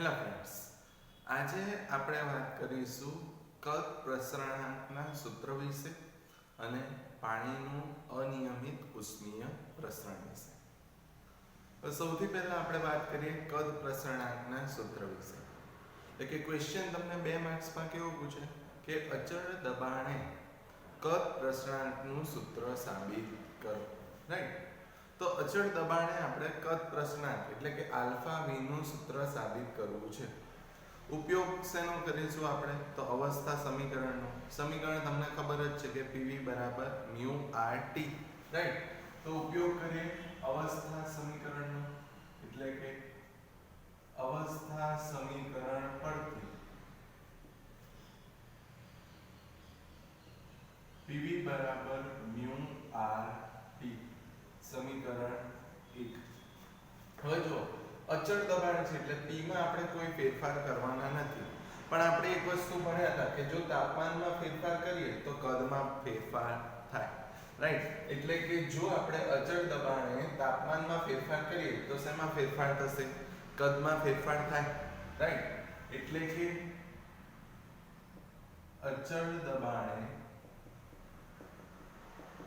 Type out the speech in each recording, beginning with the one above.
Hello friends, આજે આપણે વાત કરીશું કદ પ્રસરણાંકના સૂત્ર વિશે અને પાણીનું અનિયમિત ઉષ્મીય પ્રસરણ વિશે. તો સૌથી પહેલા આપણે વાત કરીએ કદ પ્રસરણાંકના સૂત્ર વિશે. એટલે કે ક્વેશ્ચન તમને 2 માર્ક્સમાં કેવું પૂછે કે અચળ દબાણે કદ પ્રસરણાંકનું સૂત્ર સાબિત કરો. રાઈટ? તો અચળ દબાણે આપણે કદ પ્રસરણાંક એટલે કે આલ્ફા v નું સૂત્ર સાબિત કરવું છે. ઉપયોગ શેનો કરીશું આપણે? તો અવસ્થા સમીકરણનો. સમીકરણ તમને ખબર જ છે કે PV બરાબર mu RT. રાઈટ? તો ઉપયોગ કરીએ અવસ્થા સમીકરણનો. એટલે કે અવસ્થા સમીકરણ પરથી PV બરાબર mu RT સમીકરણ 1. હવે જો અચળ દબાણ છે એટલે P માં આપણે કોઈ ફેરફાર કરવાના નથી, પણ આપણે એક વસ્તુ ભણ્યા હતા કે જો તાપમાનમાં ફેરફાર કરીએ તો કદમાં ફેરફાર થાય. રાઈટ? એટલે કે જો આપણે અચળ દબાણે તાપમાનમાં ફેરફાર કરીએ તો શેમાં ફેરફાર થશે? કદમાં ફેરફાર થાય. રાઈટ? એટલે કે અચળ દબાણે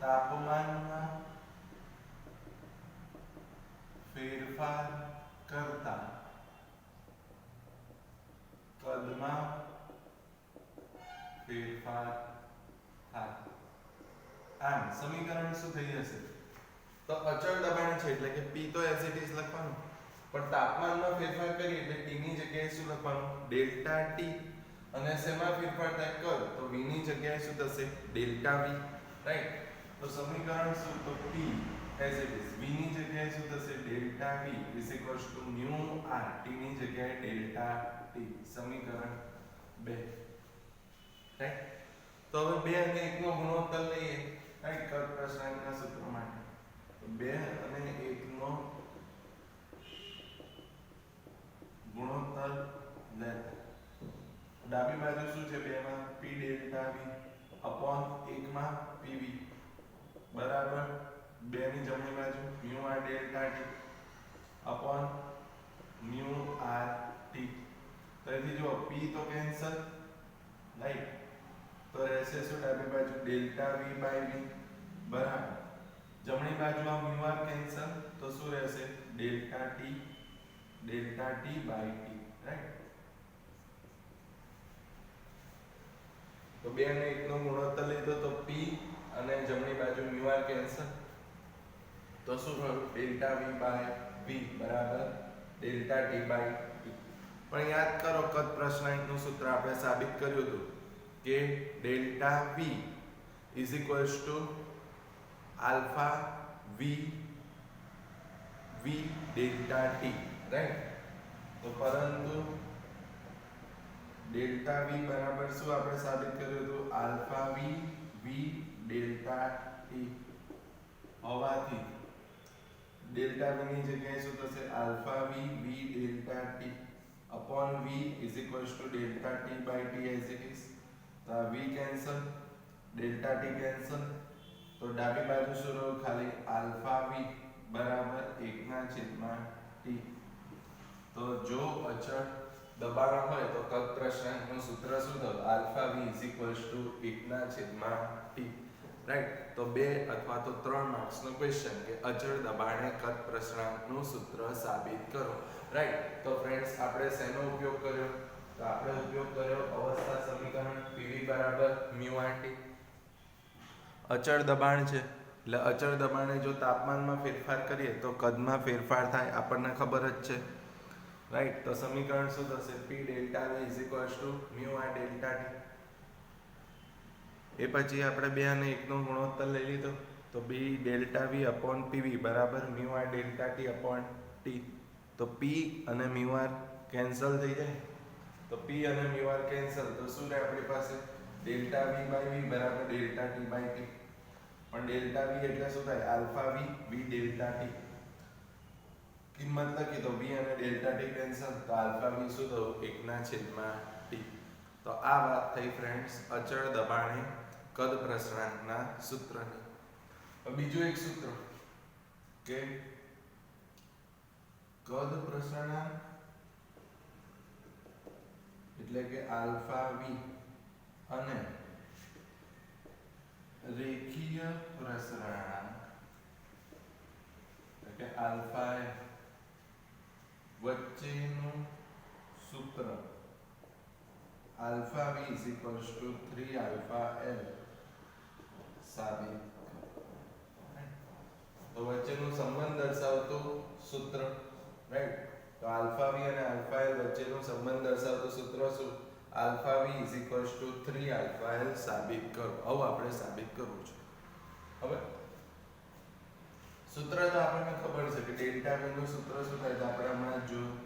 તાપમાનમાં ફેરફાર કરતા કદમાં ફેરફાર થાય. આમ સમીકરણ શું થઈ જશે? તો અચળ દબાણ છે એટલે કે P તો એઝ ઇટ ઇઝ લખવાનું, પણ તાપમાનમાં ફેરફાર કરીએ એટલે T ની જગ્યાએ શું લખવાનું? Delta T. અને શેમાં ફેરફાર થાય? કદ. તો V ની જગ્યાએ શું થશે? Delta V. રાઈટ? તો સમીકરણ શું? તો P as it is V ની જગ્યાએ શું થશે? Delta V is equals two mu R. T ની જગ્યાએ ડેલ્ટા T. સમીકરણ 2. રાઈટ? તો હવે 2 અને 1 નો ગુણોત્તર લઈએ. રાઈટ? કદ પ્રસરણના સૂત્ર માટે. તો 2 અને 1 નો ગુણોત્તર લેતા ડાબી બાજુ શું છે? 2 માં P ડેલ્ટા V અપોન 1 માં PV બરાબર 2 ની જમણી બાજુ mu R delta T upon mu R T. તો અહીંથી જો P તો કેન્સલ. રાઈટ? તો રહેશે શું ડાબી બાજુ? ડેલ્ટા V બાય V બરાબર જમણી બાજુ આ mu R કેન્સલ. તો શું રહેશે? Delta T by T. Right? તો 2 અને 1 નો ગુણોત્તર લીધો તો P અને જમણી બાજુ mu R કેન્સલ. તો શું થયું? ડેલ્ટા V બાય V બરાબર ડેલ્ટા T બાય T. પણ યાદ કરો કદ પ્રસરણાંકનું સૂત્ર આપણે સાબિત કર્યું હતું કે delta V is equals to alpha V delta T. Right? તો પરંતુ ડેલ્ટા V બરાબર શું આપણે સાબિત કર્યું હતું? આલ્ફા V ડેલ્ટા T હોવાથી ડેલ્ટા V ની જગ્યાએ શું થશે? Alpha V delta T upon V is equals to delta T by T as it is. તો આ V cancel, delta T cancel. તો ડાબી બાજુ શું રહ્યું? ખાલી આલ્ફા V બરાબર 1/T. તો જો અચળ દબાણ હોય તો કદ પ્રસરણાંકનું સૂત્ર શું થયું? Alpha V is equals two 1/T. Right? તો 2 અથવા તો 3 માર્ક્સનો ક્વેશ્ચન કે અચળ દબાણે કદ પ્રસરણાંકનું સૂત્ર સાબિત કરો. રાઈટ? તો ફ્રેન્ડ્સ આપણે શેનો ઉપયોગ કર્યો? તો આપણે ઉપયોગ કર્યો અવસ્થા સમીકરણ PV બરાબર mu RT. અચળ દબાણ છે એટલે અચળ દબાણે જો તાપમાનમાં ફેરફાર કરીએ તો કદમાં ફેરફાર થાય, આપણને ખબર જ છે. રાઈટ? તો સમીકરણ શું થશે? P delta V is equals two mu R delta T. એ પછી આપણે 2 અને 1 નો ગુણોત્તર લઈ લીધો તો B delta V upon PV બરાબર mu R delta T upon T. તો P અને mu R કેન્સલ થઈ જાય. તો P અને mu R કેન્સલ. તો શું રહે આપણી પાસે? ડેલ્ટા V બાય V બરાબર ડેલ્ટા T બાય T. પણ ડેલ્ટા V એટલે શું થાય? Alpha V delta T. કિંમત લખી તો V અને ડેલ્ટા T કેન્સલ. તો આલ્ફા V શું થયું? 1/T. તો આ વાત થઈ ફ્રેન્ડ્સ અચળ દબાણે કદ પ્રસરણાંકના સૂત્રની. બીજું એક સૂત્ર કે કદ પ્રસરણાંક એટલે કે આલ્ફા વી અને રેખીય પ્રસરણાંક એટલે કે આલ્ફા એલ વચ્ચેનું સૂત્ર alpha V is equals to 3 alpha L સાબિત તો વચ્ચેનું સંબંધ દર્શાવતું સૂત્ર રાઈટ તો આલ્ફા વી અને આલ્ફા એલ વચ્ચેનું સંબંધ દર્શાવતું સૂત્ર શું alpha V is equals to 3 alpha L સાબિત કરો હવે આપણે સાબિત કરવું છે હવે સૂત્ર તો આપણને ખબર છે કે ડેલ્ટા વી નું સૂત્ર શું થાય છે આપણે હમણાં જોયું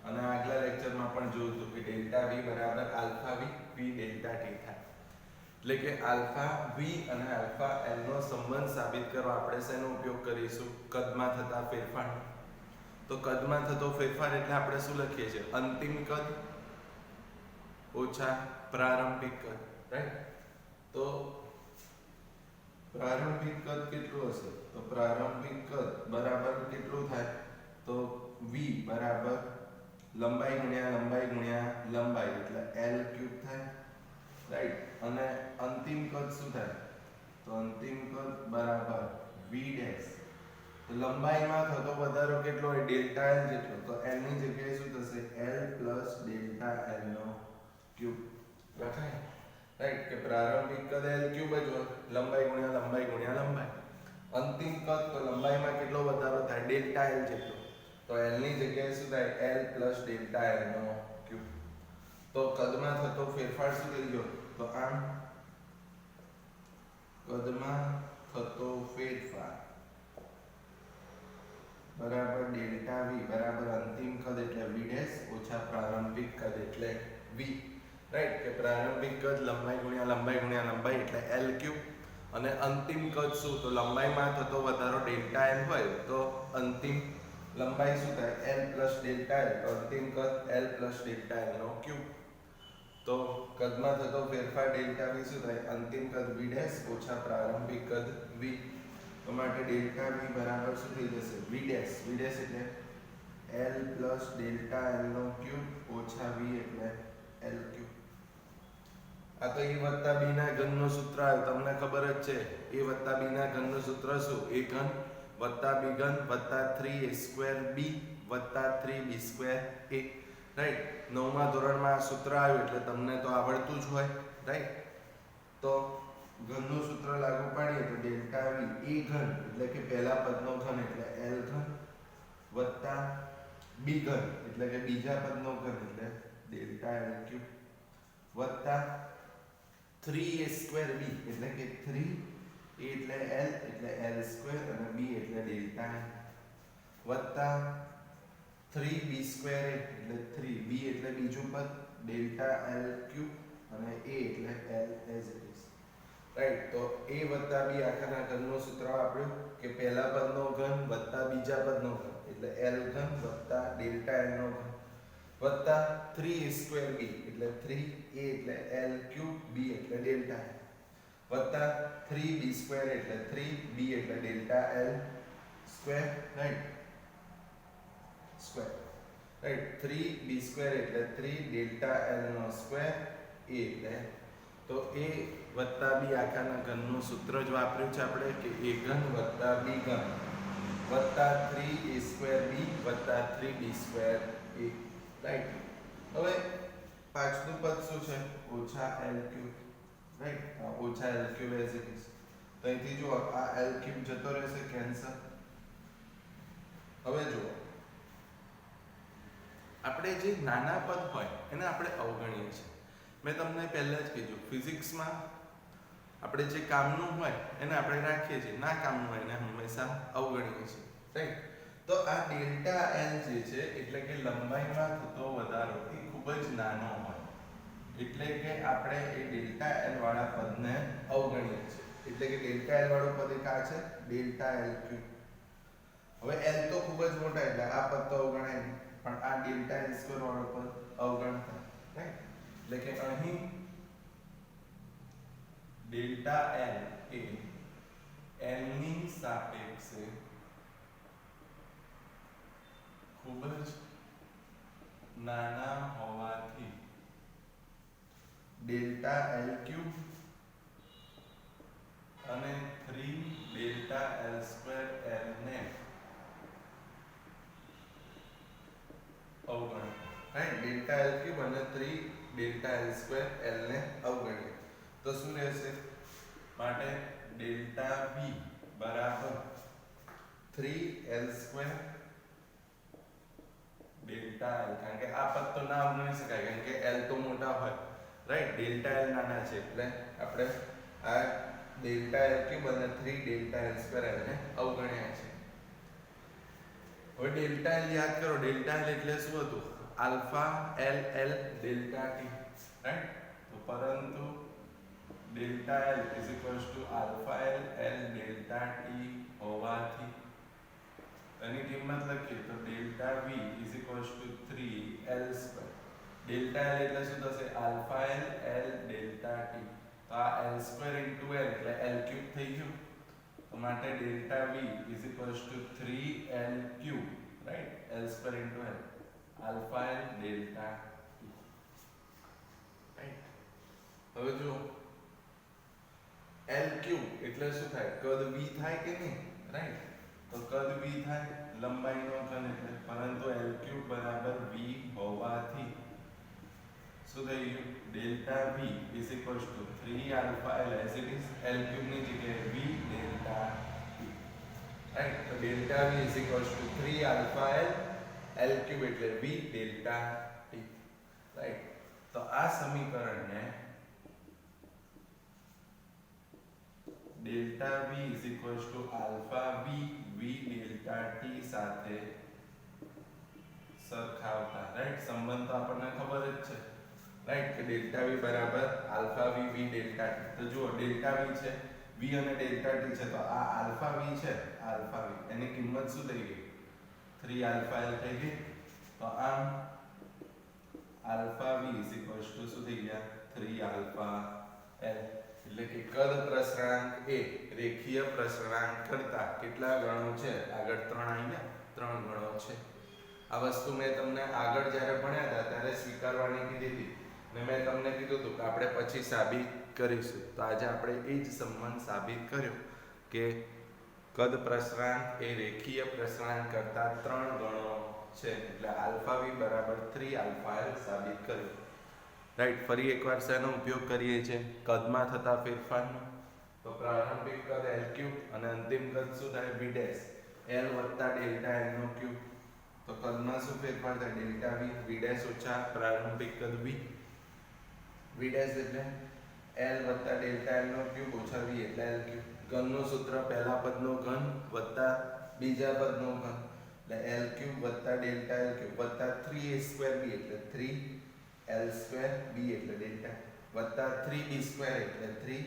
અને આગલા લેક્ચરમાં પણ જોયું હતું કે ડેલ્ટા વી બરાબર alpha V V delta T થાય એટલે કે આલ્ફા વી અને આલ્ફા એલ નો સંબંધ સાબિત કરવા આપણે શેનો ઉપયોગ કરીશું કદમાં થતા ફેરફાર તો કદમાં થતો ફેરફાર એટલે આપણે શું લખીએ છીએ અંતિમ કદ ઓછા પ્રારંભિક કદ રાઈટ તો પ્રારંભિક કદ કેટલું હશે તો પ્રારંભિક કદ બરાબર કેટલું થાય તો v બરાબર લંબાઈ ગુણ્યા લંબાઈ એટલે l ક્યુબ થાય રાઈટ અને અંતિમ કદ શું થાય તો અંતિમ કદ બરાબર v ડેશ તો લંબાઈમાં થતો વધારો કેટલો હોય ડેલ્ટા l જેટલો તો l ની જગ્યાએ શું થશે l પ્લસ ડેલ્ટા l નો ક્યુબ લખાય રાઈટ કે પ્રારંભિક કદ l ક્યુબ જ હોય લંબાઈ ગુણ્યા લંબાઈ અંતિમ કદ તો લંબાઈમાં કેટલો વધારો થાય ડેલ્ટા l જેટલો તો l ની જગ્યાએ શું થાય l પ્લસ ડેલ્ટા l નો ક્યુબ તો કદમાં થતો ફેરફાર શું થઈ ગયો તો આમ કદમાં થતો ફેરફાર બરાબર ડેલ્ટા v બરાબર અંતિમ કદ એટલે v ડેશ ઓછા પ્રારંભિક કદ એટલે v રાઈટ કે પ્રારંભિક કદ લંબાઈ ગુણ્યા લંબાઈ એટલે l ક્યુબ અને અંતિમ કદ શું તો લંબાઈમાં થતો વધારો ડેલ્ટા l હોય તો અંતિમ લંબાઈ શું થાય l પ્લસ ડેલ્ટા l તો અંતિમ કદ l પ્લસ ડેલ્ટા l નો ક્યુબ તો કદમાં થતો ફેરફાર ડેલ્ટા v શું થાય અંતિમ કદ v ડેશ ઓછા પ્રારંભિક કદ v તો માટે ડેલ્ટા v બરાબર શું થઈ જશે v ડેશ એટલે l પ્લસ ડેલ્ટા l નો ક્યુબ ઓછા v એટલે l ક્યુબ આ તો a વત્તા b ના ઘનનું સૂત્ર તમને ખબર જ છે a વત્તા b ના ઘનનું સૂત્ર શું a ઘન વત્તા b ઘન વત્તા 3a સ્ક્વેર b વત્તા 3b સ્ક્વેર a રાઈટ નવમા ધોરણમાં આ સૂત્ર આવ્યું એટલે તમને તો આવડતું જ હોય રાઈટ તો ઘનનું સૂત્ર લાગુ પાડીએ તો ડેલ્ટા v a ઘન એટલે કે પહેલા પદનો ઘન એટલે l ઘન વત્તા b ઘન એટલે કે બીજા પદનો ઘન એટલે ડેલ્ટા l ક્યુબ વત્તા 3a સ્ક્વેર b એટલે કે 3 a એટલે l સ્ક્વેર અને b એટલે ડેલ્ટા l વત્તા 3b સ્ક્વેર એટલે 3b એટલે બીજું પદ ડેલ્ટા l ક્યુબ અને a એટલે l as it is right તો a વત્તા b આખાના ઘનનું સૂત્ર વાપર્યું કે પહેલા પદનો ઘન વત્તા બીજા પદનો ઘન એટલે l ઘન વત્તા ડેલ્ટા l નો ઘન વત્તા 3a સ્ક્વેર b એટલે 3a એટલે l ક્યુબ b એટલે ડેલ્ટા l વત્તા 3b સ્ક્વેર એટલે 3b એટલે delta l square right 3b square એટલે 3 ડેલ્ટા l નો સ્ક્વેર a એટલે તો a વત્તા b આખાના ઘનનું સૂત્ર જ વાપર્યું છે આપણે કે a ઘન વત્તા b ઘન વત્તા 3a સ્ક્વેર b વત્તા 3b સ્ક્વેર a રાઈટ હવે પાછલું પદ શું છે ઓછા l ક્યુબ રાઈટ ઓછા l cube as it is તો અહીંથી જો આ l ક્યુબ જતો રહેશે કેન્સલ હવે જુઓ આપણે જે નાના પદ હોય એને આપણે અવગણીએ છીએ મેં તમને પહેલા જ કીધું ફિઝિક્સમાં આપણે જે કામનું હોય એને આપણે રાખીએ છીએ ના કામનું હોય એને હંમેશા અવગણીએ છીએ રાઈટ તો આ ડેલ્ટા l જે છે એટલે કે લંબાઈમાં થતો વધારો એ ખૂબ જ નાનો હોય એટલે કે આપણે એ ડેલ્ટા l વાળા પદને અવગણીએ છીએ એટલે કે ડેલ્ટા l વાળું પદ એક આ છે ડેલ્ટા l ક્યુબ હવે l તો ખૂબ જ મોટા એટલે આ પદ તો અવગણાય નહીં પણ આ ડેલ્ટા l સ્ક્વેર વાળો પદ અવગણતા રાઈટ એટલે કે અહીં ડેલ્ટા l એ l ની સાપેક્ષે ખૂબ જ નાના હોવાથી ડેલ્ટા એલ ક્યુબ અને 3 ડેલ્ટા એલ સ્ક્વેર એલ ને અવગણીએ, રાઈટ? ડેલ્ટા એલ ક્યુબ અને 3 ડેલ્ટા એલ સ્ક્વેર એલ ને અવગણીએ તો શું રહેશે? માટે ડેલ્ટા વી બરાબર 3 એલ સ્ક્વેર ડેલ્ટા એલ, કારણ કે આ પદ તો ના અવગણી શકાય કારણ કે એલ તો મોટા હોય, રાઈટ? ડેલ્ટા એલ નાના છે એટલે આપણે આ ડેલ્ટા એલ ક્યુબ અને 3 ડેલ્ટા એલ સ્ક્વેર એલ ને અવગણ્યા છે. હવે ડેલ્ટા એલ યાદ કરો, ડેલ્ટા એલ એટલે શું હતું? Alpha L L delta T, right? તો પરંતુ delta L is equals to alpha L L delta T હોવાથી એની કિંમત લખીએ તો delta V is equals to 3 L square. Delta L એટલે શું થશે? Alpha L L delta T. તો આ એલ સ્ક્વેર ઇન્ટુ એલ એટલે એલ ક્યુબ થઈ ગયું. તો માટે delta V is equals to 3 L cube, right? L square into L alpha L delta T, right? હવે જો એલ ક્યુબ એટલે શું થાય? કદ વી થાય કે નહીં, રાઈટ? તો કદ વી થાય, લંબાઈનો ઘન એટલે, પરંતુ એલ ક્યુબ બરાબર વી હોવાથી શું થઈ ગયું? Delta V is equals to 3 alpha L as it is L cube ની જગ્યાએ વી ડેલ્ટા ટી, રાઈટ? તો delta V is equals to 3 alpha L cube એટલે વી ડેલ્ટા ટી, રાઈટ? તો આ સમીકરણને delta V is equals to alpha V V delta T સાથે સરખાવતા, right? સંબંધ તો આપણને ખબર જ છે, રાઈટ? કે ડેલ્ટા વી બરાબર alpha V V delta T. તો જુઓ ડેલ્ટા વી છે, વી અને ડેલ્ટા ટી છે, તો આ આલ્ફા વી છે, આલ્ફા વી એની કિંમત શું થઈ ગઈ? 3 આલ્ફા એલ થઈ ગઈ. તો આમ alpha V is equals to શું થઈ ગયા? 3 આલ્ફા એલ. એટલે કે કદ પ્રસરણાંક એ રેખીય પ્રસરણાંક કરતા કેટલા ગણો છે? આગળ 3 આવી ગયા, 3 ગણો છે. આ વસ્તુ મેં તમને આગળ જ્યારે ભણ્યા હતા ત્યારે સ્વીકારવાની કીધી હતી ને મેં તમને કીધું હતું કે આપણે પછી સાબિત કરીશું. તો આજે આપણે એ જ સંબંધ સાબિત કર્યો કે કદ પ્રસરણાંક એ રેખીય પ્રસરણાંક કરતા 3 ગણો છે. એટલે આલ્ફા વી બરાબર 3 આલ્ફા એલ સાબિત કર્યું, રાઈટ? ફરી એકવાર શેનો ઉપયોગ કરીએ છીએ? કદમાં થતા ફેરફારનો. તો પ્રારંભિક કદ એલ ક્યુબ અને અંતિમ કદ શું થાય? વી ડેશ એલ વત્તા ડેલ્ટા એલ નો ક્યુબ. તો કદમાં શું ફેરફાર થાય? ડેલ્ટા વી વી ડેશ ઓછા પ્રારંભિક કદ વી, વી ડેશ એટલે એલ વત્તા ડેલ્ટા એલ નો ક્યુબ ઓછા વી એટલે એલ ક્યુબ. ઘનનું સૂત્ર પહેલા પદનો ઘન વત્તા બીજા પદનો ઘન એટલે એલ ક્યુબ વત્તા ડેલ્ટા એલ ક્યુબ વત્તા 3a સ્ક્વેર બી એટલે 3 એલ સ્ક્વેર બી એટલે ડેલ્ટા વત્તા 3b સ્ક્વેર એટલે 3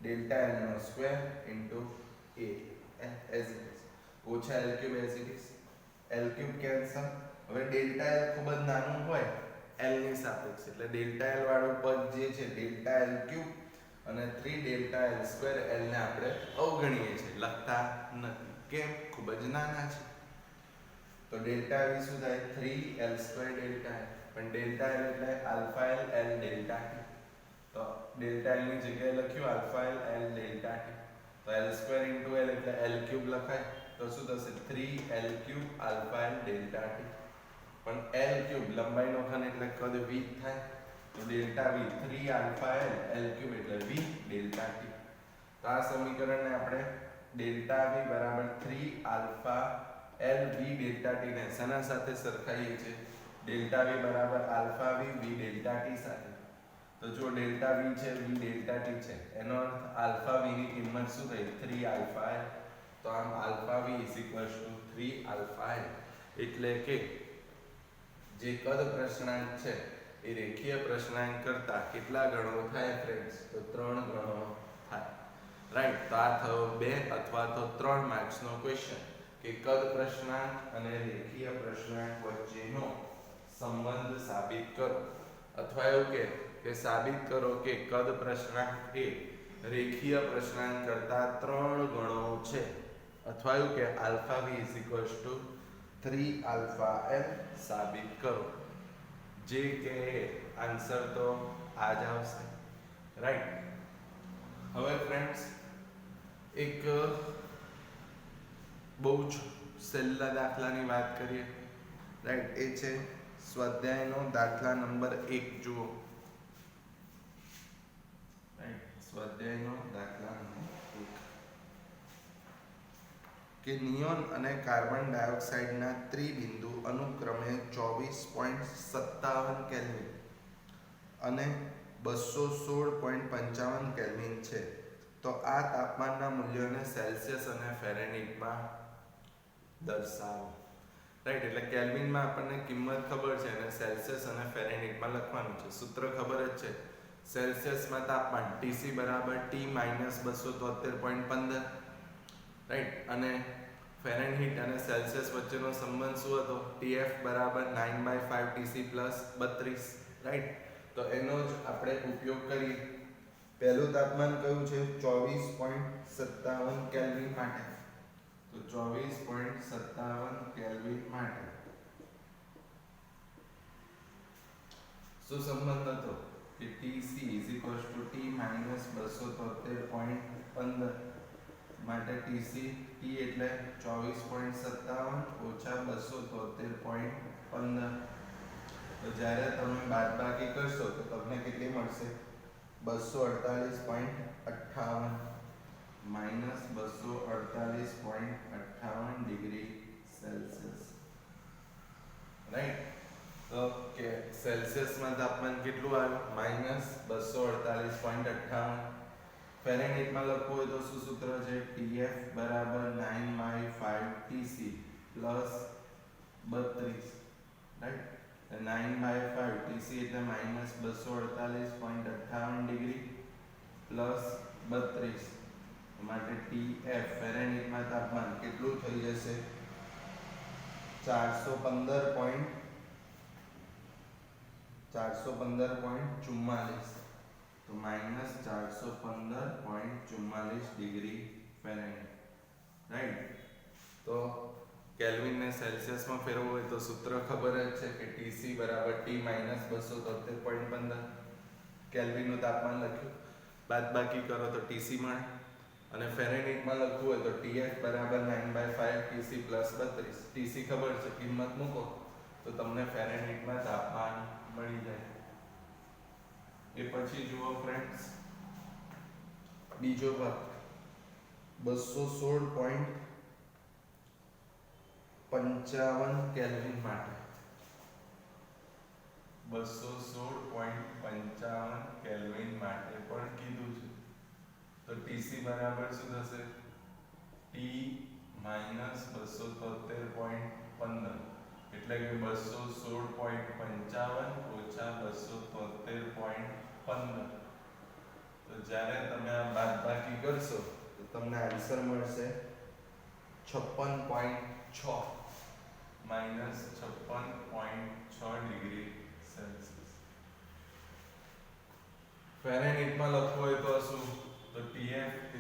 ડેલ્ટા એલ નો square into a as it is ઓછા L cube as it is. L cube cancel. હવે ડેલ્ટા એલ ખૂબ જ નાનું હોય એલ ની સાપેક્ષ એટલે ડેલ્ટા એલ વાળું પદ જે છે ડેલ્ટા એલ ક્યુબ અને 3 ડેલ્ટા એલ સ્ક્વેર એલ ને આપણે અવગણીએ છીએ, લખતા નથી. કેમ? ખૂબ જ નાના છે. તો ડેલ્ટા વી શું થાય? 3 એલ સ્ક્વેર ડેલ્ટા એલ. પણ ડેલ્ટા એલ એટલે alpha L L delta T. તો ડેલ્ટા એલ ની જગ્યાએ લખ્યું alpha L L delta T. તો એલ સ્ક્વેર ઇન્ટુ એલ એટલે એલ ક્યુબ લખાય. તો શું થશે? 3 L cube alpha L delta T. પણ એલ ક્યુબ લંબાઈનો ઘન એટલે કદ વી થાય. તો delta V 3 alpha L L cube એટલે વી ડેલ્ટા ટી. તો આ સમીકરણને આપણે ડેલ્ટા વી બરાબર 3 alpha L V delta T ને શેના સાથે સરખાઈએ છીએ? ડેલ્ટા વી બરાબર alpha V V delta T સાથે. તો જો ડેલ્ટા વી છે, વી ડેલ્ટા ટી છે, એનો અર્થ આલ્ફા વી ની કિંમત શું થઈ? 3 આલ્ફા એલ. તો આમ alpha V is equals to 3 alpha L. એટલે કે જે કદ પ્રસરણાંક છે એ રેખીય પ્રસરણાંક કરતા કેટલા ગણો થાય ફ્રેન્ડ્સ? તો 3 ગણો થાય, રાઈટ? તો આ થયો 2 અથવા તો 3 માર્ક્સનો ક્વેશ્ચન કે કદ પ્રસરણાંક અને રેખીય પ્રસરણાંક વચ્ચેનો સંબંધ સાબિત કરો. અથવા એવું કે સાબિત કરો કે કદ પ્રસરણાંક એ રેખીય પ્રસરણાંક કરતા 3 ગણો છે. અથવા એવું કે alpha V is equals to 3 alpha L સાબિત કરો. જે કે આન્સર તો આ જ આવશે. રાઈટ। હવે ફ્રેન્ડ્સ એક બહુ જ સહેલા દાખલાની વાત કરીએ, રાઈટ। એ છે સ્વાધ્યાયનો દાખલા નંબર 1। જુઓ, રાઈટ, સ્વાધ્યાયનો દાખલા નંબર 1 કે નિયોન અને કાર્બન ડાયોક્સાઇડના ત્રિબિંદુ અનુક્રમે 24.57 કેલ્વિન અને 216.55 કેલ્વિન છે, તો આ તાપમાનના મૂલ્યોને સેલ્સિયસ અને ફેરેનહીટમાં દર્શાવો, રાઈટ। એટલે કેલ્વિનમાં આપણને કિંમત ખબર છે અને સેલ્સિયસ અને ફેરેનહીટમાં લખવાનું છે। સૂત્ર ખબર જ છે, સેલ્સિયસમાં તાપમાન Tc બરાબર T - 273.15, રાઈટ। અને ફેરેનહીટ અને સેલ્સિયસ વચ્ચેનો સંબંધ શું હતો? Tf બરાબર 9/5 Tc પ્લસ 32, રાઈટ। તો એનો જ આપણે ઉપયોગ કરીએ। પહેલું તાપમાન કયું છે? 24.57 કેલ્વિન માટે। તો 24.57 કેલ્વિન માટે શું સંબંધ હતો? કે Tc T - 273.15 માટે Tc T એટલે 24.57 ઓછા 273.15। તો જ્યારે તમે બાદબાકી કરશો તો તમને કેટલી મળશે? 248.58 માઈનસ 248.58 ડિગ્રી સેલ્સિયસ, રાઈટ। તો કે સેલ્સિયસમાં તાપમાન કેટલું આવ્યું? -248.58। ફેરેનહીટમાં લખવું હોય તો શું સૂત્ર છે? Tf બરાબર 9/5 Tc પ્લસ 32, રાઈટ। 9/5 Tc એટલે -248.58 ડિગ્રી પ્લસ 32 માટે Tf ફેરેનહીટમાં તાપમાન કેટલું થઈ જશે? 415.44, તો -415.44 ડિગ્રી ફેરેનહીટ, રાઈટ। તો કેલ્વિન ને સેલ્સિયસમાં ફેરવવું હોય તો સૂત્ર ખબર જ છે કે Tc બરાબર T - 273.15। કેલ્વિનનું તાપમાન લખ્યું, બાદબાકી કરો તો Tc મળે, અને ફેરેનહીટમાં લખવું હોય તો Tf બરાબર 9/5 Tc પ્લસ 32। Tc ખબર છે, કિંમત મૂકો તો તમને ફેરેનહીટમાં તાપમાન મળી જાય। એ પછી જુઓ ફ્રેન્ડ્સ, બીજો ભાગ 216.55 કેલ્વિન માટે। 216.55 કેલ્વિન માટે પણ કીધું છે, તો Tc બરાબર શું થશે? T - 273.15 એટલે કે 216.55 ઓછા 273.15। તો જ્યારે તમે આ બાદબાકી કરશો તો તમને આન્સર મળશે 56.6 માઈનસ 56.6 ડિગ્રી સેલ્સિયસ। ફેરેનહીટમાં લખવું હોય તો શું? તો Tf =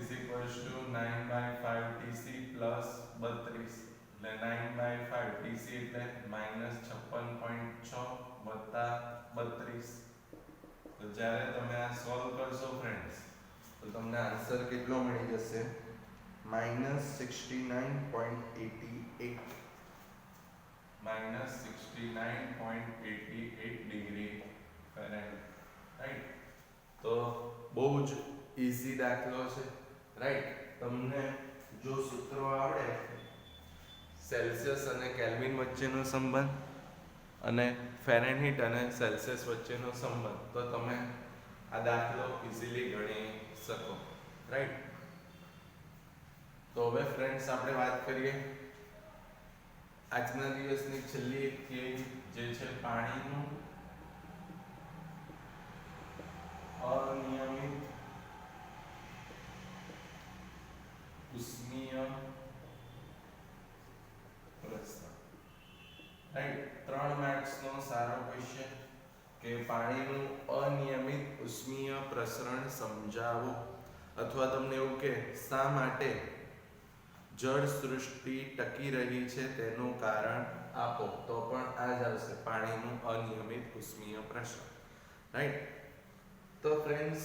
9/5 Tc પ્લસ 32, એટલે 9/5 Tc એટલે -56.6 વત્તા 32। તો જ્યારે તમે આ સોલ્વ કરશો ફ્રેન્ડ્સ તો તમને આન્સર કેટલો મળી જશે? -69.88, -69.88 ડિગ્રી ફેરેનહીટ, રાઈટ। તો બહુ જ ઈઝી દાખલો છે, રાઈટ। તમને જો સૂત્રો આવડે, સેલ્સિયસ અને કેલ્વિન વચ્ચેનો સંબંધ અને ફેરેનહીટ અને સેલ્સિયસ વચ્ચેનો સંબંધ, તો તમે આ દાખલો ઈઝીલી ગણી શકો, રાઈટ। તો હવે ફ્રેન્ડ્સ આપણે વાત કરીએ આજના દિવસની છેલ્લી એક થિયરી, જે છે પાણીનું અનિયમિત ઉષ્મીય પ્રસરણ, રાઈટ। 3 માર્ક્સનો સારો ક્વેશ્ચન કે પાણીનું અનિયમિત ઉષ્મીય પ્રસરણ સમજાવો, અથવા તમને એવું કે શા માટે જળ સૃષ્ટિ ટકી રહી છે તેનું કારણ આપો, તો પણ આ જ આવશે, પાણીનું અનિયમિત ઉષ્મીય પ્રસરણ, રાઈટ। તો ફ્રેન્ડ્સ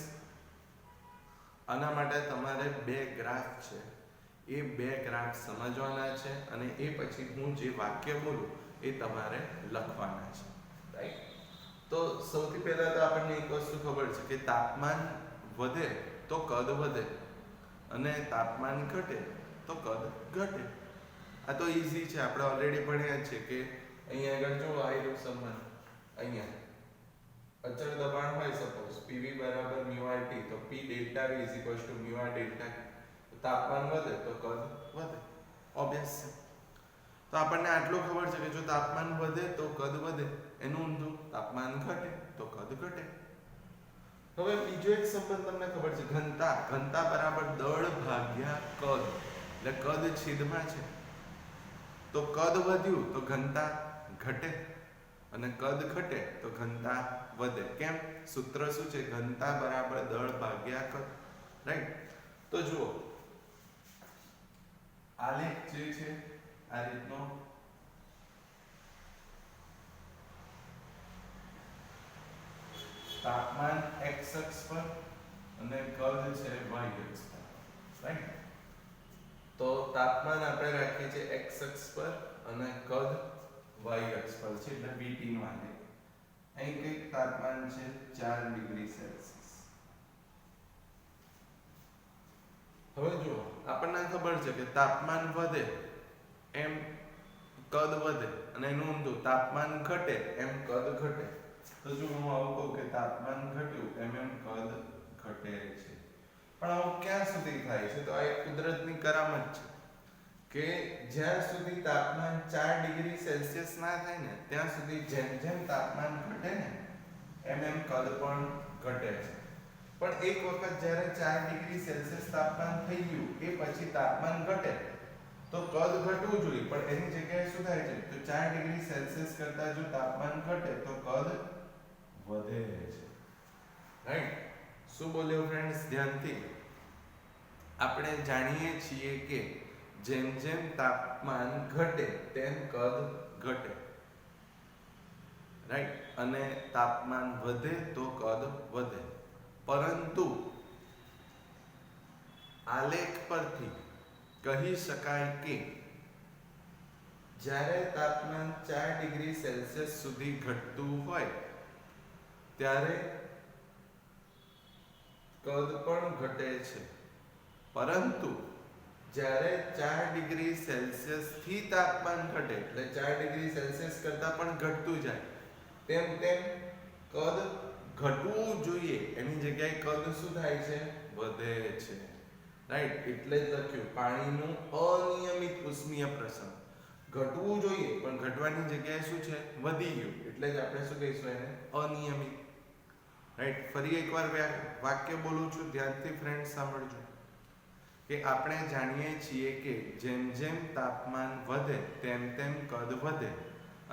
આના માટે તમારે બે ગ્રાફ છે એ બે ગ્રાફ સમજવાના છે અને એ પછી હું જે વાક્ય બોલું એ તમારે લખવાના છે, રાઈટ? તો સૌથી પહેલા તો આપણને એક વસ્તુ ખબર છે કે તાપમાન વધે તો કદ વધે અને તાપમાન ઘટે તો કદ ઘટે. આ તો ઈઝી છે, આપણે ઓલરેડી ભણ્યા છે કે અહીંયા આગળ જો આવેલો સંબંધ, અહીંયા અચળ દબાણ હોય સપોઝ PV બરાબર μRT તો P delta V μR delta T. તાપમાન વધે તો કદ વધે, ઓબ્વિયસ છે. તો આપણને આટલું ખબર છે કે જો તાપમાન વધે તો કદ વધે, એનું ઊંધું તાપમાન ઘટે તો કદ ઘટે. હવે બીજો એક સંબંધ તમને ખબર છે, ઘનતા. ઘનતા બરાબર દળ ભાગ્યા કદ, એટલે કદ છેદમાં છે તો કદ વધ્યું તો ઘનતા ઘટે અને કદ ઘટે તો ઘનતા વધે. કેમ? સૂત્ર શું છે? ઘનતા બરાબર દળ ભાગ્યા કદ, રાઈટ? તો જુઓ આલેખ જે છે આ રીતનો તાપમાન x અક્ષ પર અને કદ છે y અક્ષ પર, રાઈટ? તો તાપમાન આપણે રાખીએ છીએ x અક્ષ પર અને કદ y અક્ષ પર છે, એટલે VT નો આલેખ. અહીં કઈક તાપમાન છે 4 ડિગ્રી સેલ્સિયસ. હવે જુઓ આપણને ખબર છે કે તાપમાન વધે એમ કદ વધે અને એનું ઊંધું તાપમાન ઘટે એમ કદ ઘટે. તો જો હું આવું કહું કે તાપમાન ઘટ્યું એમ કદ ઘટે છે, પણ આવું ક્યાં સુધી થાય છે? તો આ એક કુદરતની કરામત છે કે જ્યાં સુધી તાપમાન 4 ડિગ્રી સેલ્સિયસ ના થાય ને ત્યાં સુધી જેમ જેમ તાપમાન ઘટે ને એમ કદ પણ ઘટે છે. પણ એક વખત જ્યારે 4 ડિગ્રી સેલ્સિયસ તાપમાન થઈ ગયું એ પછી તાપમાન ઘટે તો કદ ઘટવું જોઈએ, પણ એની જગ્યાએ શું થાય છે? તો 4 ડિગ્રી સેલ્સિયસ કરતા જો તાપમાન ઘટે તો કદ વધે છે, રાઈટ? શું બોલ્યો ફ્રેન્ડ્સ? ધ્યાનથી. આપણે જાણીએ છીએ કે જેમ જેમ તાપમાન ઘટે તેમ કદ ઘટે, રાઈટ? અને તાપમાન વધે તો કદ વધે. પરંતુ આલેખ પરથી કહી શકાય કે જ્યારે તાપમાન 4 ડિગ્રી સેલ્સિયસ સુધી ઘટતું હોય ત્યારે કદ પણ ઘટે છે, પરંતુ જ્યારે 4 ડિગ્રી સેલ્સિયસ થી તાપમાન ઘટે એટલે 4 ડિગ્રી સેલ્સિયસ કરતા પણ ઘટતું જાય તેમ તેમ કદ ઘટવું જોઈએ એની જગ્યાએ કદ શું થાય છે? વધે છે, રાઈટ? એટલે જ લખ્યું પાણીનું અનિયમિત ઉષ્મીય પ્રસરણ. ઘટવું જોઈએ પણ ઘટવાની જગ્યાએ શું છે? વધી ગયું, એટલે જ આપણે શું કહીશું? એને અનિયમિત, રાઈટ? ફરી એકવાર વાક્ય બોલું છું, ધ્યાનથી ફ્રેન્ડ સાંભળજો કે આપણે જાણીએ છીએ કે જેમ જેમ તાપમાન વધે તેમ તેમ કદ વધે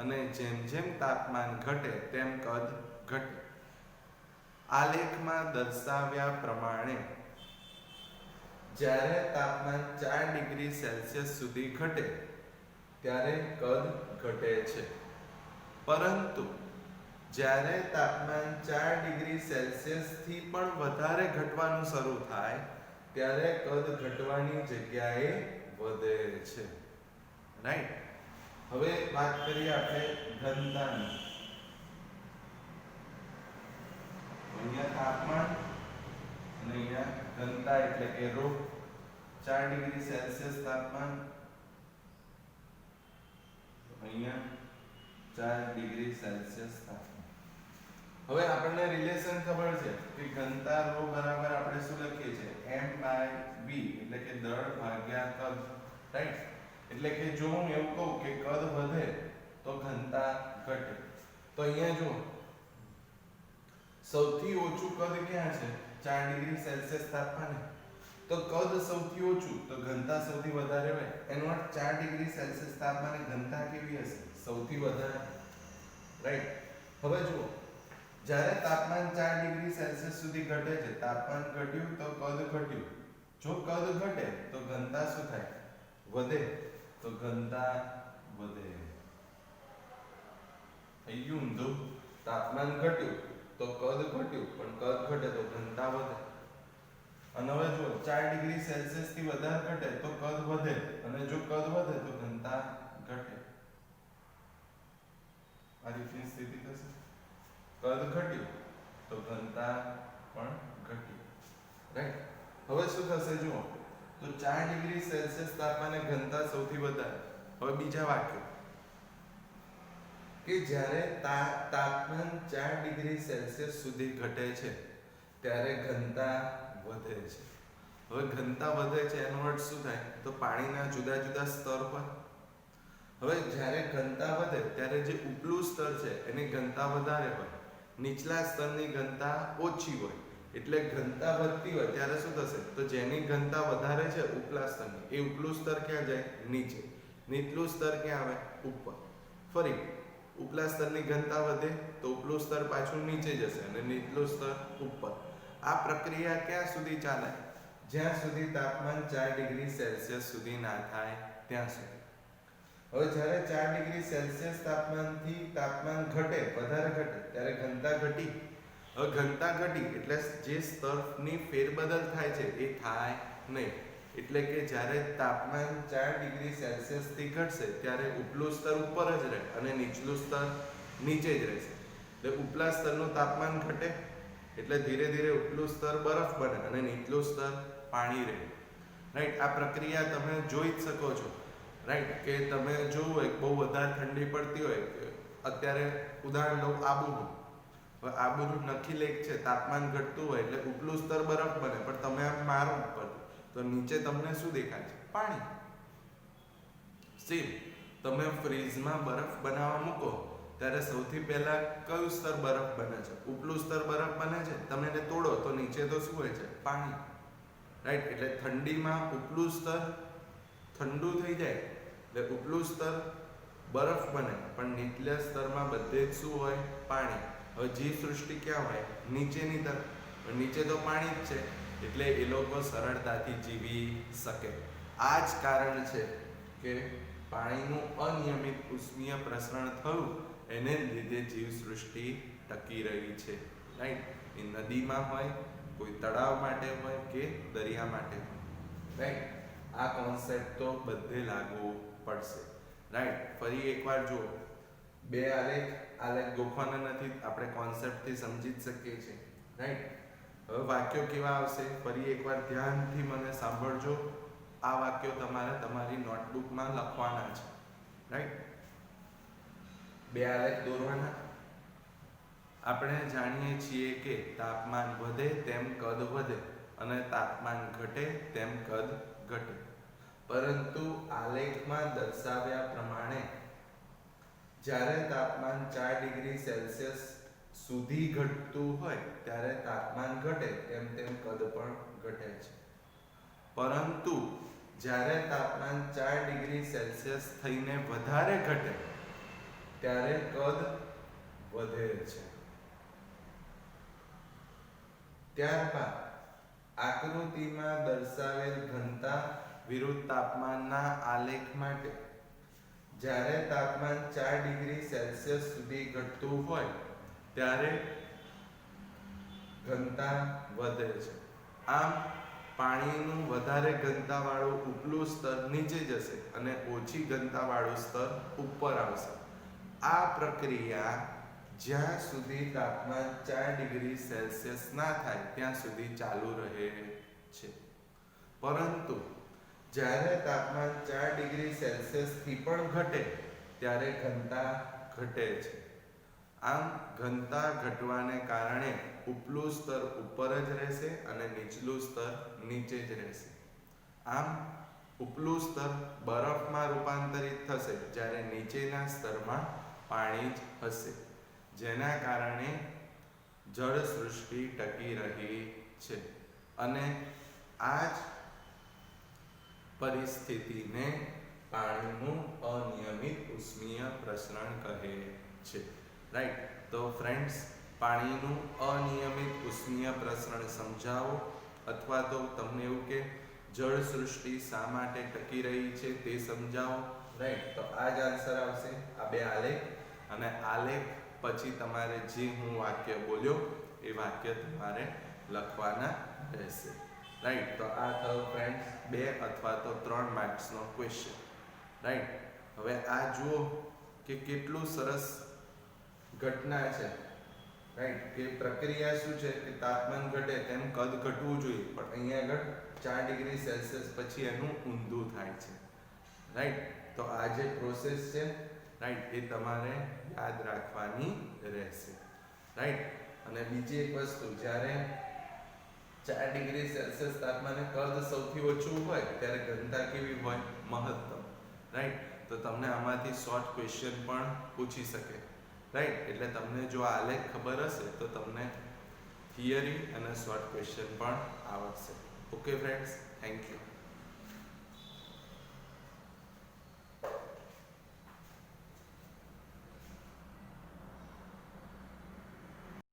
અને જેમ જેમ તાપમાન ઘટે તેમ કદ ઘટે. આલેખમાં દર્શાવ્યા પ્રમાણે જ્યારે તાપમાન 4 ડિગ્રી સેલ્સિયસ સુધી ઘટે ત્યારે કદ ઘટે છે, પરંતુ જ્યારે તાપમાન 4 ડિગ્રી સેલ્સિયસ થી પણ વધારે ઘટવાનું શરૂ થાય ત્યારે કદ ઘટવાની જગ્યાએ વધે છે, રાઈટ? હવે વાત કરીએ આપણે ઘનતાની. અહીંયા તાપમાન અને અહીંયા ઘનતા એટલે કે ρ. 4 ડિગ્રી સેલ્સિયસ તાપમાન, અહીંયા 4 ડિગ્રી સેલ્સિયસ તાપમાન. હવે આપણને રિલેશન ખબર છે કે ઘનતા ρ બરાબર આપણે શું લખીએ છીએ? m/v એટલે કે દળ ભાગ્યા કદ, રાઈટ? એટલે કે જો હું એવું કહું કે કદ વધે તો ઘનતા ઘટે, તો અહીંયા જો સૌથી ઓછું કદ ક્યાં છે? 4 ડિગ્રી સેલ્સિયસ તાપમાને. તો કદ સૌથી ઓછું તો ઘનતા સૌથી વધારે હોય. એનો અર્થ 4 ડિગ્રી સેલ્સિયસ તાપમાને ઘનતા કેવી હશે? સૌથી વધારે, રાઈટ? હવે જુઓ જ્યારે તાપમાન 4 ડિગ્રી સેલ્સિયસ સુધી ઘટે છે, તાપમાન ઘટ્યું તો કદ ઘટ્યું. જો કદ ઘટે તો ઘનતા શું થાય? વધે, તો ઘનતા વધે. થઈ ગયું ઊંધું. તાપમાન ઘટ્યું તો કદ ઘટ્યું, પણ કદ ઘટે તો ઘનતા વધે. અને હવે જો 4 ડિગ્રી સેલ્સિયસ થી વધારે ઘટે તો કદ વધે અને જો કદ વધે તો ઘનતા ઘટે. આ રીતની સ્થિતિ થશે. કદ ઘટ્યું તો ઘનતા પણ ઘટી. રાઈટ. હવે શું થશે જુઓ તો 4 ડિગ્રી સેલ્સિયસ તાપમાને ઘનતા સૌથી વધારે. હવે બીજા વાક્ય કે જ્યારે તાપમાન 4 ડિગ્રી સેલ્સિયસ સુધી ઘટે છે ત્યારે ઘનતા વધે છે. હવે ઘનતા વધે છે એનો અર્થ શું થાય તો પાણીના જુદા જુદા સ્તર પર. હવે જ્યારે ઘનતા વધે ત્યારે જે ઉપલું સ્તર છે એની ઘનતા વધારે હોય, નીચલા સ્તરની ઘનતા ઓછી હોય. એટલે ઘનતા વધતી હોય ત્યારે શું થશે તો જેની ઘનતા વધારે છે ઉપલા સ્તરની, એ ઉપલું સ્તર ક્યાં જાય નીચે, નીચલું સ્તર ક્યાં આવે ઉપર. ફરી ઉપલા સ્તરની ઘનતા વધે તો ઉપલું સ્તર પાછું નીચે જશે અને નીચલું સ્તર ઉપર. આ પ્રક્રિયા ક્યાં સુધી ચાલે જ્યાં સુધી તાપમાન 4 ડિગ્રી સેલ્સિયસ સુધી ના થાય ત્યાં સુધી. હવે જ્યારે 4 ડિગ્રી સેલ્સિયસ તાપમાનથી તાપમાન ઘટે, વધારે ઘટે ત્યારે ઘનતા ઘટી. હવે ઘનતા ઘટી એટલે જે સ્તરની ફેરબદલ થાય છે એ થાય નહીં. એટલે કે જ્યારે તાપમાન 4 ડિગ્રી સેલ્સિયસ થી ઘટશે ત્યારે ઉપલું સ્તર ઉપર જ રહે અને નીચલું સ્તર નીચે જ રહેશે. એટલે ઉપલા સ્તરનું તાપમાન ઘટે એટલે ધીરે ધીરે ઉપલું સ્તર બરફ બને અને નીચલું સ્તર પાણી રહે. રાઈટ. આ પ્રક્રિયા તમે જોઈ જ શકો છો. રાઈટ. કે તમે જોવું હોય બહુ વધારે ઠંડી પડતી હોય, અત્યારે ઉદાહરણ લઉં આબુનું. હવે આબુનું નખી લેક છે, તાપમાન ઘટતું હોય એટલે ઉપલું સ્તર બરફ બને પણ તમે આમ મારો ઉપર તો નીચે તમને શું દેખાય છે પાણી. સેમ તમે ફ્રીઝમાં બરફ બનાવવા મૂકો ત્યારે સૌથી પહેલા કયું સ્તર બરફ બને છે? ઉપલું સ્તર બરફ બને છે. તમે એને તોડો તો નીચે તો શું હોય છે પાણી. રાઈટ. એટલે ઠંડીમાં ઉપલું સ્તર ઠંડુ થઈ જાય એટલે ઉપલું સ્તર બરફ બને પણ નીચલા સ્તરમાં બધે જ શું હોય પાણી. હવે જીવ સૃષ્ટિ ક્યાં હોય નીચેની તરફ, નીચે તો પાણી જ છે એટલે એ લોકો સરળતાથી જીવી શકે. આ જ કારણ છે કે પાણીનું અનિયમિત ઉષ્મીય પ્રસરણ થયું એને લીધે જીવ સૃષ્ટિ ટકી રહી છે. રાઈટ. એ નદીમાં હોય, કોઈ તળાવ માટે હોય કે દરિયા માટે હોય. રાઈટ. આ કોન્સેપ્ટ તો બધે લાગુ પડશે. રાઈટ. ફરી એકવાર જુઓ, બે આલેખ ગોખવાના નથી, આપણે કોન્સેપ્ટથી સમજી જ શકીએ છીએ. રાઈટ. હવે વાક્યો કેવા આવશે ફરી એકવાર ધ્યાનથી મને સાંભળજો. આ વાક્યો તમારે તમારી નોટબુકમાં લખવાના છે. રાઈટ. બે આલેખ દોરવાના. આપણે જાણીએ છીએ કે તાપમાન વધે તેમ કદ વધે અને તાપમાન ઘટે તેમ કદ ઘટે. પરંતુ આલેખમાં દર્શાવ્યા પ્રમાણે જ્યારે તાપમાન 4 ડિગ્રી સેલ્સિયસ સુધી ઘટતું હોય ત્યારે તાપમાન ઘટે તેમ તેમ કદ પણ ઘટે છે. પરંતુ જ્યારે તાપમાન 4 ડિગ્રી સેલ્સિયસ થઈને વધારે ઘટે ત્યારે કદ વધે છે. ત્યારબાદ આકૃતિમાં દર્શાવેલ ઘનતા વિરુદ્ધ તાપમાનના આલેખ માટે જ્યારે તાપમાન 4 ડિગ્રી સેલ્સિયસ સુધી ઘટતું હોય ત્યારે ઘનતા વધે છે. આમ પાણીનું વધારે ઘનતાવાળું ઉપલું સ્તર નીચે જશે અને ઓછી ઘનતાવાળું સ્તર ઉપર આવશે. આ પ્રક્રિયા જ્યાં સુધી તાપમાન 4 ડિગ્રી સેલ્સિયસ ના થાય ત્યાં સુધી ચાલુ રહે છે. પરંતુ જ્યારે તાપમાન 4 ડિગ્રી સેલ્સિયસ થી પણ ઘટે ત્યારે ઘનતા ઘટે છે. આમ ઘનતા ઘટવાને કારણે ઉપલું સ્તર ઉપર જ રહેશે અને નીચલું સ્તર નીચે જ રહેશે. આમ ઉપલું સ્તર બરફમાં રૂપાંતરિત થશે જ્યારે નીચેના સ્તરમાં પાણી જ હશે, જેના કારણે જળ સૃષ્ટિ ટકી રહી છે. અને આ જ પરિસ્થિતિને પાણીનું અનિયમિત ઉષ્મીય પ્રસરણ કહે છે. રાઈટ. તો ફ્રેન્ડ્સ, પાણીનું અનિયમિત ઉષ્મીય પ્રસરણ સમજાવો અથવા તો તમને એવું કે જળ સૃષ્ટિ શા માટે ટકી રહી છે તે સમજાવો. રાઈટ. તો આ જ આન્સર આવશે, આ બે આલેખ. અને આલેખ પછી તમારે જે હું વાક્ય બોલ્યો એ વાક્ય તમારે લખવાના રહેશે. રાઈટ. તો આ થયો ફ્રેન્ડ્સ 2 અથવા તો 3 માર્ક્સનો ક્વેશ્ચન. રાઈટ. હવે આ જુઓ કે કેટલું સરસ ઘટના છે. રાઈટ, કે પ્રક્રિયા શું છે કે તાપમાન ઘટે તેમ કદ ઘટવું જોઈએ, પણ અહીંયા આગળ 4 ડિગ્રી સેલ્સિયસ પછી એનું ઊંધું થાય છે. રાઈટ. તો આ જે પ્રોસેસ છે, રાઈટ, એ તમારે યાદ રાખવાની રહેશે. રાઈટ. અને બીજી એક વસ્તુ, જ્યારે 4 ડિગ્રી સેલ્સિયસ તાપમાને કદ સૌથી ઓછું હોય ત્યારે ઘનતા કેવી હોય? મહત્તમ. રાઈટ. તો તમને આમાંથી શોર્ટ ક્વેશ્ચન પણ પૂછી શકે. રાઈટ. એટલે તમને જો આ આલેખ ખબર હશે તો તમને થિયરી અને શોર્ટ ક્વેશ્ચન પણ આવડશે. Okay friends, thank you.